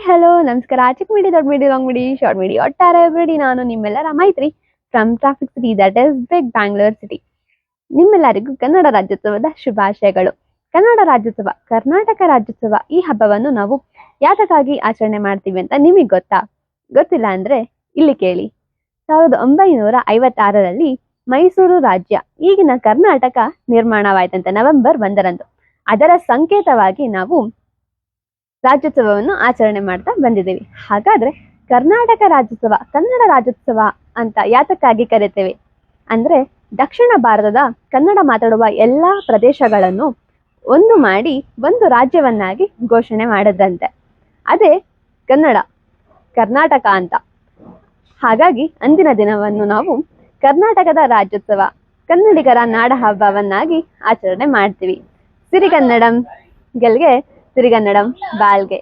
Hello ನಮಸ್ಕಾರ. ಚಿಕ್ಕ ಮಿಡಿ, ದೊಡ್ಡ ಮಿಡಿ, ಲಾಂಗ್ ಮಿಡಿ, ಶಾರ್ಟ್ ಮಿಡಿ, ಒಟ್ಟಾರೆ ಬಿಡಿ. ನಾನು ನಿಮ್ಮೆಲ್ಲರ Maitri from traffic city, that is big Bangalore city. ನಿಮ್ಮೆಲ್ಲರಿಗೂ ಕನ್ನಡ ರಾಜ್ಯೋತ್ಸವದ ಶುಭಾಶಯಗಳು. ಕನ್ನಡ ರಾಜ್ಯೋತ್ಸವ, ಕರ್ನಾಟಕ ರಾಜ್ಯೋತ್ಸವ, ಈ ಹಬ್ಬವನ್ನು ನಾವು ಯಾತಕ್ಕಾಗಿ ಆಚರಣೆ ಮಾಡ್ತೀವಿ ಅಂತ ನಿಮಗೆ ಗೊತ್ತಿಲ್ಲ ಅಂದ್ರೆ ಇಲ್ಲಿ ಕೇಳಿ. 1956ರಲ್ಲಿ ಮೈಸೂರು ರಾಜ್ಯ, ಈಗಿನ ಕರ್ನಾಟಕ ನಿರ್ಮಾಣವಾಯ್ತಂತೆ ನವೆಂಬರ್ 1ರಂದು. ಅದರ ಸಂಕೇತವಾಗಿ ನಾವು ರಾಜ್ಯೋತ್ಸವವನ್ನು ಆಚರಣೆ ಮಾಡ್ತಾ ಬಂದಿದ್ದೀವಿ. ಹಾಗಾದ್ರೆ ಕರ್ನಾಟಕ ರಾಜ್ಯೋತ್ಸವ, ಕನ್ನಡ ರಾಜ್ಯೋತ್ಸವ ಅಂತ ಯಾತಕ್ಕಾಗಿ ಕರಿತೇವೆ ಅಂದ್ರೆ, ದಕ್ಷಿಣ ಭಾರತದ ಕನ್ನಡ ಮಾತಾಡುವ ಎಲ್ಲಾ ಪ್ರದೇಶಗಳನ್ನು ಒಂದು ಮಾಡಿ ಒಂದು ರಾಜ್ಯವನ್ನಾಗಿ ಘೋಷಣೆ ಮಾಡಿದ್ರಂತೆ. ಅದೇ ಕರ್ನಾಟಕ ಅಂತ. ಹಾಗಾಗಿ ಅಂದಿನ ದಿನವನ್ನು ನಾವು ಕರ್ನಾಟಕದ ರಾಜ್ಯೋತ್ಸವ, ಕನ್ನಡಿಗರ ನಾಡ ಹಬ್ಬವನ್ನಾಗಿ ಆಚರಣೆ ಮಾಡ್ತೀವಿ. ಸಿರಿಗನ್ನಡಂ ಗೆಲ್ಗೆ, ಸಿರಿಗನ್ನಡಂ ಬಾಳ್ಗೆ.